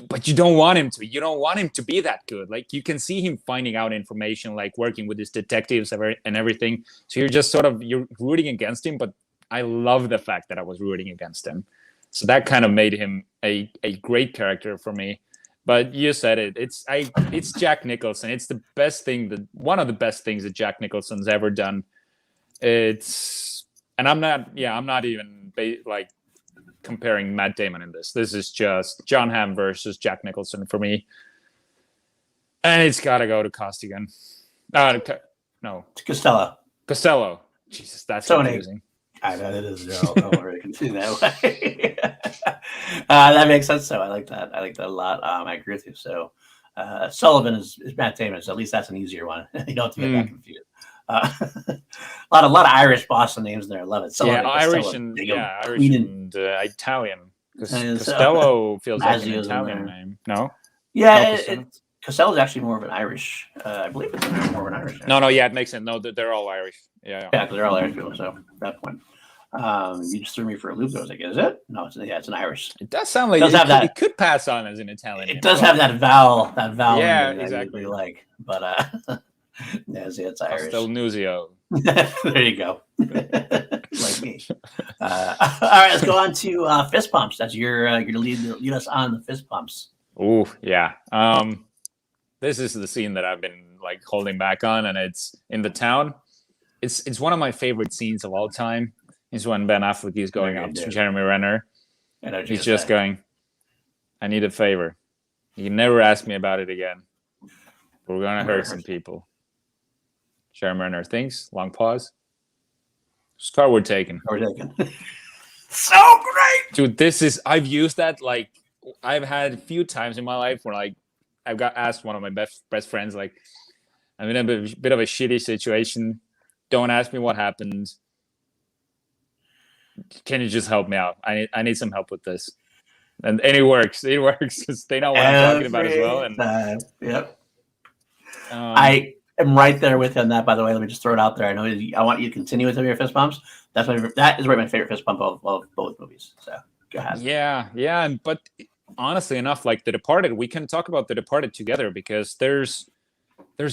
But you don't want him to. You don't want him to be that good. Like you can see him finding out information, like working with his detectives and everything. So you're just you're rooting against him. But I love the fact that I was rooting against him. So that kind of made him a great character for me. But you said it. It's Jack Nicholson. It's the best thing one of the best things that Jack Nicholson's ever done. And I'm not even like comparing Matt Damon in this. This is just John Hamm versus Jack Nicholson for me. And it's got to go to Costigan. No. Costello. Jesus, that's so confusing. I know it is. Don't worry, continue that way. That makes sense. So I like that. I like that a lot. I agree with you. So Sullivan is Matt Damon. So at least that's an easier one. You don't have to get that confused. A lot of Irish Boston names in there. I love it. Sullivan, Irish and Italian. Costello feels like an Italian name. No. Yeah, Costello is actually more of an Irish. I believe it's more of an Irish name. No, yeah, it makes sense. No, they're all Irish. Yeah, they're all Irish people. So at that point, you just threw me for a loop. I was like, is it? No, it's an Irish. It does sound like it could pass on as an Italian. It does have that vowel. Yeah, exactly. But it's Irish. Castelnuzio. There you go. Like me. All right, let's go on to fist pumps. That's your lead us on the fist pumps. Oh yeah. This is the scene that I've been like holding back on, and it's in the town. It's one of my favorite scenes of all time. Is when Ben Affleck is going up to Jeremy Renner. He's just going, I need a favor. You can never ask me about it again. We're gonna hurt some people. Jeremy Renner thinks, long pause. Scar we're taking. So great. Dude, I've used that like I've had a few times in my life where like I've got asked one of my best friends, like, I'm in a bit of a shitty situation. Don't ask me what happened. Can you just help me out? I need some help with this. And it works. It works because they know what I'm talking about as well. And yep. I am right there with you on that, by the way. Let me just throw it out there. I want you to continue with your fist pumps. That is my favorite fist pump of both movies. So go ahead. Yeah. But honestly enough, like The Departed, we can talk about The Departed together because there's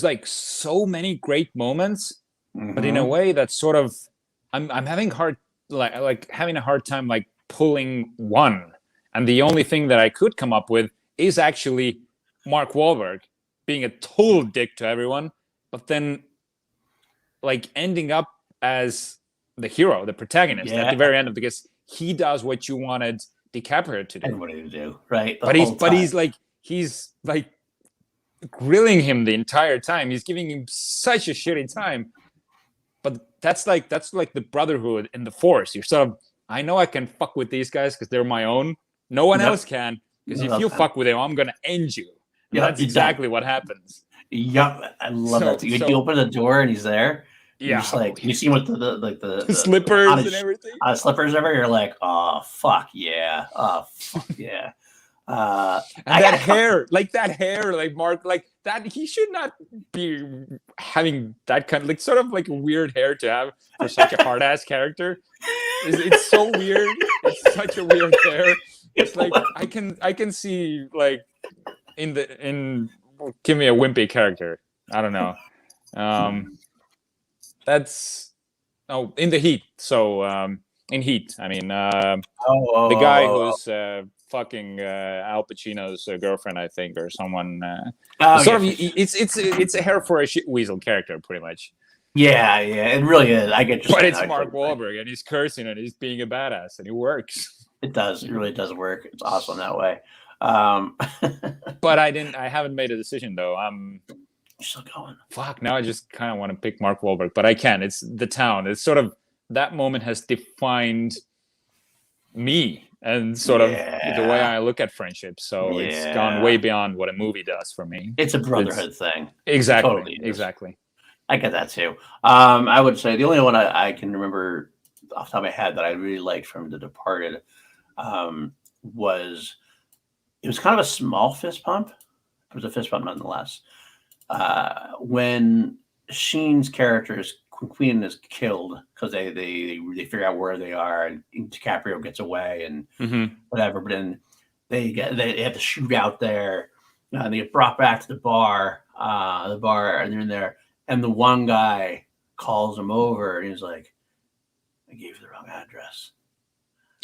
like so many great moments, but in a way that's sort of I'm having having a hard time like pulling one. And the only thing that I could come up with is actually Mark Wahlberg being a total dick to everyone, but then like ending up as the hero, the protagonist at the very end because he does what you wanted DiCaprio to do. Everybody to do, right? But he's like he's like grilling him the entire time. He's giving him such a shitty time. But that's like the brotherhood in the Force. You're sort of, I know I can fuck with these guys because they're my own. No one else can. Because if you fuck with them, I'm gonna end you. And that's exactly what happens. Yep, I love that. You open the door and he's there. You're just like, you see him with the slippers and everything. Slippers ever. You're like, oh fuck yeah, oh fuck yeah. And that hair, like Mark, like that. He should not be having that kind of like sort of like a weird hair to have for such a hard ass character. It's so weird. It's such a weird hair. It's like I can see like give me a wimpy character. I don't know. That's in the Heat. So in Heat, I mean the guy who's fucking Al Pacino's girlfriend, I think, or someone. It's a hair for a shit weasel character, pretty much. Yeah, it really is. I get. But it's Mark Wahlberg, and he's cursing, and he's being a badass, and it works. It does. It really does work. It's awesome that way. But I haven't made a decision though. I'm still going. Fuck. Now I just kind of want to pick Mark Wahlberg, but I can't. It's the town. It's sort of that moment has defined me and sort of the way I look at friendship. So it's gone way beyond what a movie does for me. It's a brotherhood thing. Exactly. Totally exactly. I get that too. I would say the only one I can remember off the top of my head that I really liked from The Departed was kind of a small fist pump. It was a fist pump nonetheless. When Sheen's character Queen is killed because they figure out where they are and DiCaprio gets away and whatever, but then they have to shoot out there and they get brought back to the bar and they're in there and the one guy calls him over and he's like, I gave you the wrong address.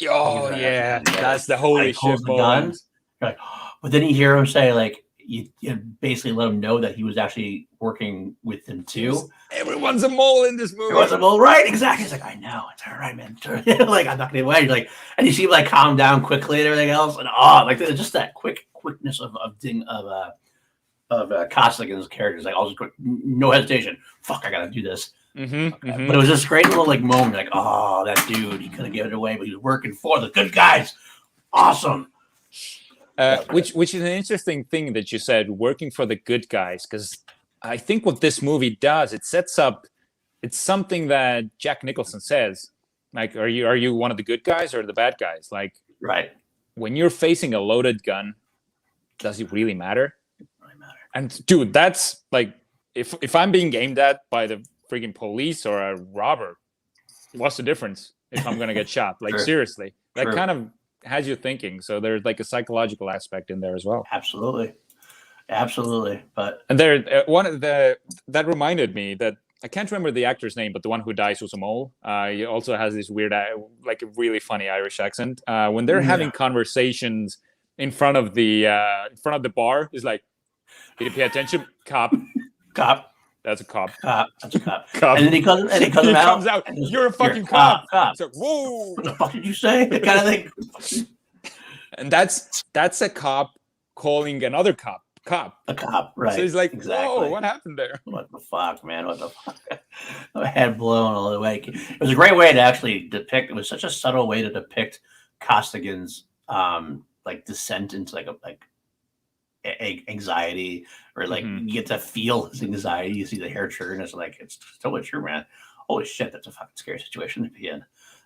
Oh yeah, that's the holy shit moment. Like, but then you hear him say like, you basically let him know that he was actually working with them too. Everyone's a mole in this movie. Everyone's a mole, right? Exactly. It's like, I know. It's all right, man. Like, I'm not gonna away. Like, and you see him like calm down quickly and everything else, and like just that quickness of Costigan's characters. Like, all just quick, no hesitation. Fuck, I gotta do this. But it was this great little like moment. Like, oh, that dude, he couldn't give it away, but he was working for the good guys. Awesome. Which is an interesting thing that you said, working for the good guys, because I think what this movie does, it sets up, it's something that Jack Nicholson says, like, are you one of the good guys or the bad guys? Like, right. When you're facing a loaded gun, does it really matter? It really matter. And dude, that's like, if I'm being aimed at by the freaking police or a robber, what's the difference if I'm gonna get shot? Like, seriously, that kind of has you thinking. So there's like a psychological aspect in there as well. Absolutely. But and there that reminded me that I can't remember the actor's name, but the one who dies was a mole. He also has this weird, like a really funny Irish accent. When they're having conversations in front of the bar, he's like, "Did you pay attention, cop? That's a cop. That's a cop. And then he comes out. You're a fucking cop. So, whoa! What the fuck did you say? That kind of thing. And that's a cop calling another cop. A cop, right? So he's like, "Whoa, what happened there? What the fuck, man? What the fuck?" My head blown all the way. It was a great way to actually depict. It was such a subtle way to depict Costigan's like descent into like anxiety, or like you get to feel his anxiety. You see the hair trigger, and it's like, it's totally true, man. Holy shit, that's a fucking scary situation to be in.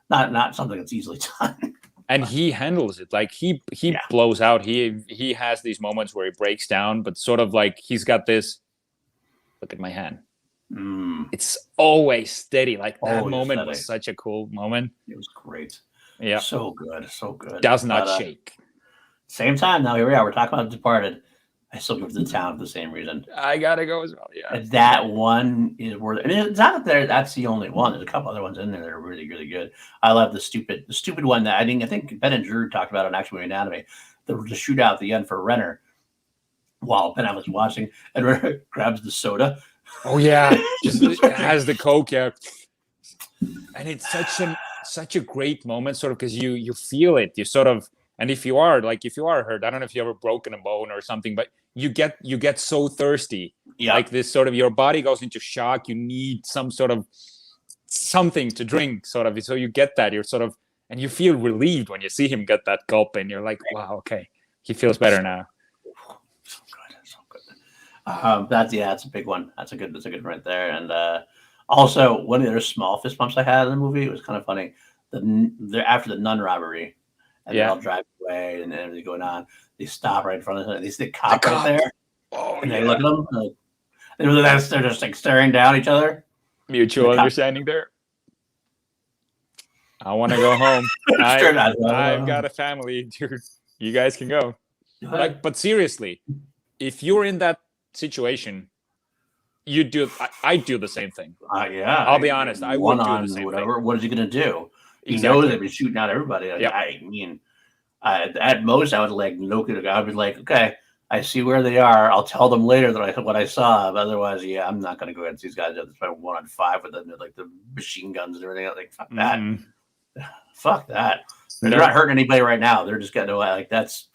Not something that's easily done. And he handles it like he blows out. He has these moments where he breaks down, but sort of like he's got this. Look at my hand. It's always steady. Like that moment was such a cool moment. It was great. Yeah, so good. Does not shake. Same time now. Here we are. We're talking about Departed. I still go to the town for the same reason. I gotta go as well. Yeah, that one is worth. I mean, it's not that that's the only one. There's a couple other ones in there that are really, really good. I love the stupid one that I think Ben and Drew talked about on Action Movie Anatomy. The shootout at the end for Renner, while Ben was watching, and Renner grabs the soda. Oh yeah, just has the Coke. Yeah, and it's such a great moment, sort of, because you feel it. You sort of. And if you are hurt, I don't know if you ever broken a bone or something, but you get so thirsty. Yeah. Like this sort of your body goes into shock. You need some sort of something to drink, sort of. So you get that. You're sort of, and you feel relieved when you see him get that gulp, and you're like, wow, okay, he feels better now. So good. That's a big one. That's a good one right there. And also, one of the other small fist bumps I had in the movie, it was kind of funny. After the nun robbery, and they're all driving away and everything going on, they stop right in front of them. They see the cop right there. Oh, and they look at them. They're just like staring down at each other. Mutual understanding there. I want to go home. I've got a family, dude. You guys can go. Like, but seriously, if you're in that situation, you do. I do the same thing. Yeah, I'll be honest. I would do the same thing. What is he gonna do? He Exactly. knows they've been shooting out everybody. Like, I mean, at most, I would like look at it. I would be like, okay, I see where they are. I'll tell them later that what I saw. But otherwise, yeah, I'm not gonna go against these guys. It's probably 1-on-5 with them, like the machine guns and everything. Like, fuck that. Fuck that. They're not hurting anybody right now. They're just getting away. Like, that's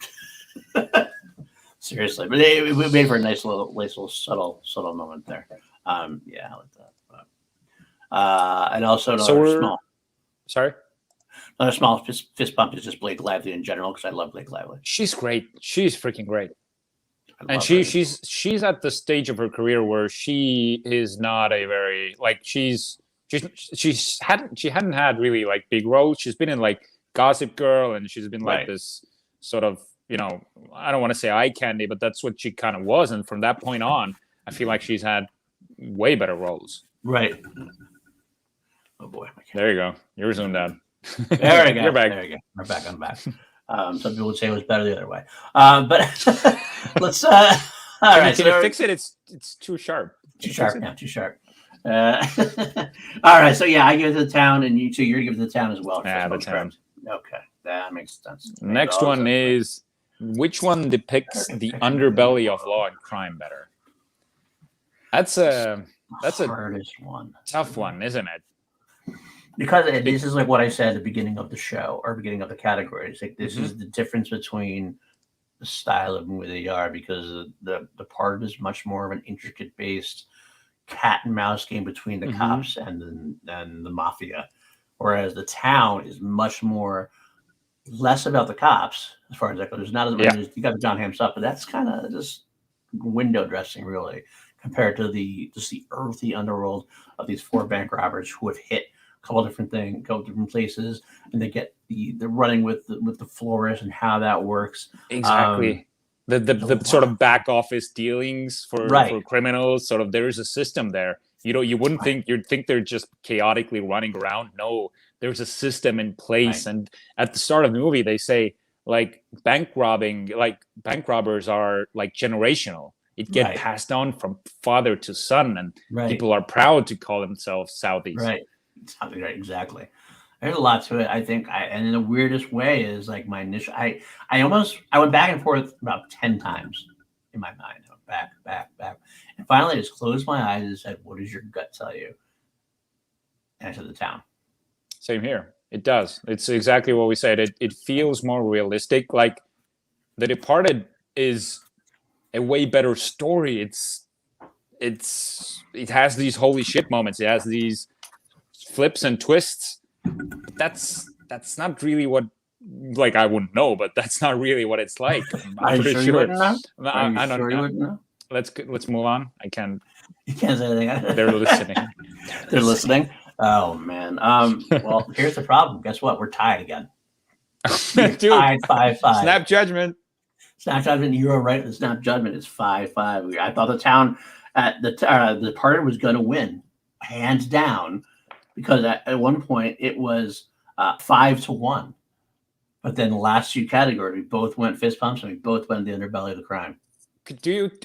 seriously. But it made for a nice little subtle moment there. Yeah, I like that. And also another small. Sorry. Another small fist bump is just Blake Lively in general, because I love Blake Lively. She's great. She's freaking great. And she's at the stage of her career where she is not a very like she hadn't had really like big roles. She's been in like Gossip Girl, and she's been like this sort of, you know, I don't want to say eye candy, but that's what she kind of was. And from that point on, I feel like she's had way better roles. Right. Oh boy. There you go. You're zoomed out. There we go. You're back. There we go. We're back. I'm back. Some people would say it was better the other way. But let's. All right. Can you fix it? It's too sharp. Too sharp. Yeah, too sharp. All right. So yeah, I give it to the town, and you too. You're giving it to the town as well. Yeah, the town. Okay, that makes sense. Next one is, which one depicts the underbelly of law and crime better? That's a hardest one. Tough one, isn't it? Because this is like what I said at the beginning of the show, or beginning of the category. It's like this is the difference between the style of movie they are, because the part is much more of an intricate based cat and mouse game between the cops and the mafia, whereas the town is much more less about the cops as far as that goes. There's not as much. You got the John Hamm stuff, but that's kind of just window dressing, really, compared to the earthy underworld of these 4 bank robbers who have hit a couple different places, and they get the running with the florist and how that works. Exactly. The sort of back office dealings for criminals. Sort of, there is a system there. You wouldn't think, you'd think they're just chaotically running around. No, there's a system in place. And at the start of the movie, they say like bank robbers are like generational. It gets passed on from father to son, and people are proud to call themselves Southies. Right. Exactly. There's a lot to it. I think, and in the weirdest way is like my initial. I went back and forth about 10 times in my mind. I went back, and finally I just closed my eyes and said, "What does your gut tell you?" And I said, "The town." Same here. It does. It's exactly what we said. It feels more realistic. Like The Departed is a way better story. It has these holy shit moments. It has these flips and twists. But that's not really what, like, I wouldn't know, but that's not really what it's like. I'm pretty sure. I don't know. Let's move on. You can't say anything. They're listening. They're listening. Oh man. Well, here's the problem. Guess what? We're tied again. Dude, tied 5-5. Snap judgment. Snap judgment. You're right. The snap judgment is 5-5. I thought the town at the Departed was going to win, hands down, because at one point it was 5-1. But then the last 2 categories, we both went fist pumps and we both went the underbelly of the crime.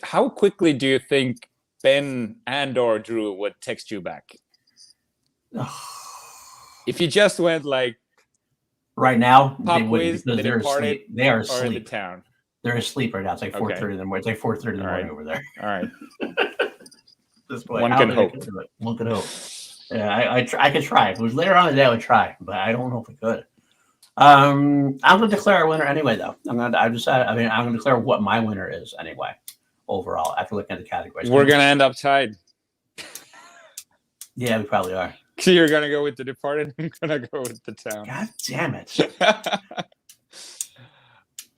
How quickly do you think Ben and/or Drew would text you back? If you just went like right now, pop they quiz, because they're asleep. They are asleep. In the town. They're asleep right now. It's like 4:30 in the morning. It's like 4:30 in the morning over there. All right. This point, one can hope. Yeah, I could try. If it was later on in the day, I would try, but I don't know if I could. I'm going to declare a winner anyway, though. I'm going to declare what my winner is anyway, overall, after looking at the categories. We're going to end up tied. Yeah, we probably are. So you're going to go with The Departed. I'm going to go with The Town. God damn it.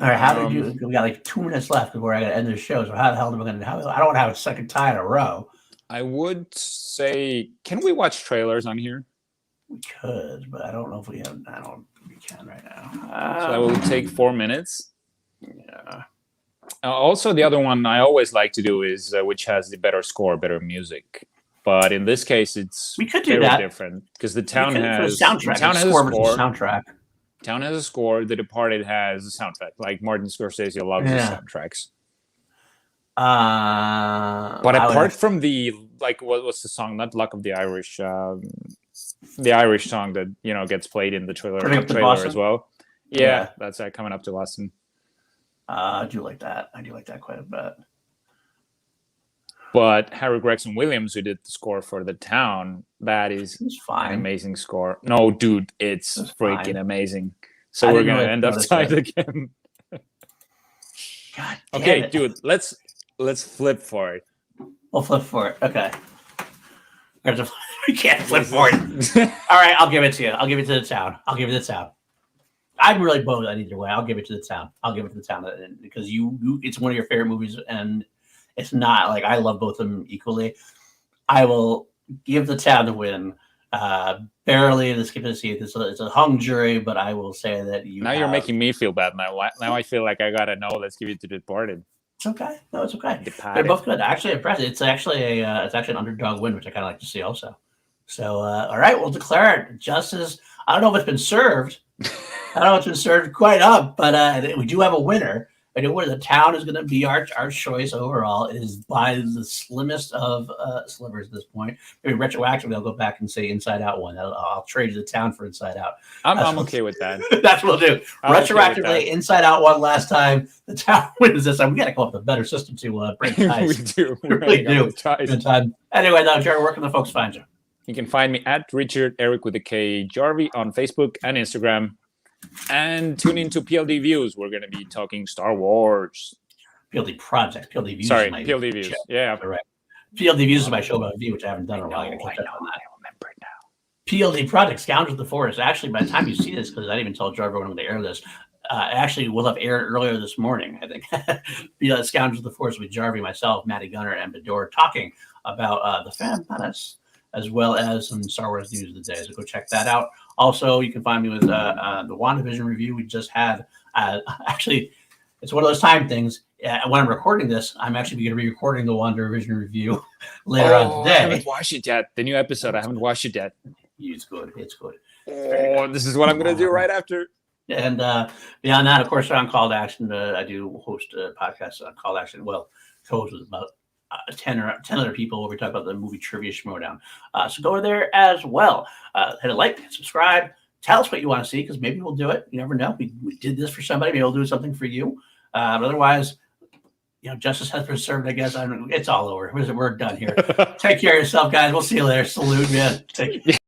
All right, how did you? We got like 2 minutes left before I got to end this show. So how the hell am I going to? I don't want to have a second tie in a row. I would say, can we watch trailers on here? We could, but I don't know if we have. I don't. We can right now. So that will take 4 minutes. Yeah. Also, the other one I always like to do is which has the better score, better music. But in this case, it's we could do very that. different because The Town has soundtrack. The Town has score a score. Soundtrack. Town has a score. The Departed has a soundtrack. Like Martin Scorsese loves his soundtracks. But apart from the what's the song? Not Luck of the Irish. The Irish song that gets played in the trailer as well. Yeah, that's Coming Up to Boston. I do like that. I do like that quite a bit. But Harry Gregson Williams, who did the score for The Town, that is an amazing score. No, dude, it's freaking amazing. So we're gonna end up tied again. God damn it. Dude, let's flip for it. We'll flip for it. Okay. We can't flip for it. All right, I'll give it to you. I'll give it to The Town. I'm really both on either way. I'll give it to The Town. Because it's one of your favorite movies, and it's not like I love both of them equally. I will give The Town the win. Barely to skip a seat. It's a hung jury, but I will say that you're making me feel bad now. Now I feel like I gotta know. Let's give it to Departed. It's okay. No, it's okay. They're both good. Actually, impressive. It's actually an underdog win, which I kind of like to see also. So, all right, we'll declare it. Justice. I don't know if it's been served. I don't know if it's been served quite up, but we do have a winner. I know where The Town is going to be our choice overall. It is by the slimmest of slivers at this point. Maybe retroactively, I'll go back and say Inside Out one. I'll trade The Town for Inside Out. I'm okay with that. That's what we'll do. Retroactively, Inside Out won last time. The Town wins this time. We got to come up with a better system to break ties. We do. We really do. Good time. Anyway, now, Jerry, where can the folks find you? You can find me at Richard Eric with a K Jarvie on Facebook and Instagram. And tune into PLD Views. We're going to be talking Star Wars. PLD Project. PLD Views. Sorry, PLD Views. Yeah. Right. PLD Views is my show about review, which I haven't done in a while. I remember it now. PLD Project, Scoundrels of the Forest. Actually, by the time you see this, because I didn't even tell Jarvie when I'm going to air this, actually, we'll have aired earlier this morning, I think. Scoundrels of the Forest with Jarvie, myself, Matty Gunner, and Bador talking about the Phantom Menace, as well as some Star Wars news of the day. So go check that out. Also, you can find me with the WandaVision review we just had. Actually, it's one of those time things. When I'm recording this, I'm actually going to be recording the WandaVision review later on today. I haven't watched it yet. The new episode, I haven't watched it yet. It's good. It's good. Oh, this is what I'm going to do right after. And beyond that, of course, on Call to Action, I do host a podcast on Call to Action. Well, co-host with about 10 other people where we talk about the movie Trivia Schmodown. So go there as well. Hit a like, subscribe, tell us what you want to see, because maybe we'll do it. You never know. We did this for somebody. Maybe we'll do something for you. But otherwise, justice has been served, I guess. It's all over. We're done here. Take care of yourself, guys. We'll see you later. Salute, man. Take care.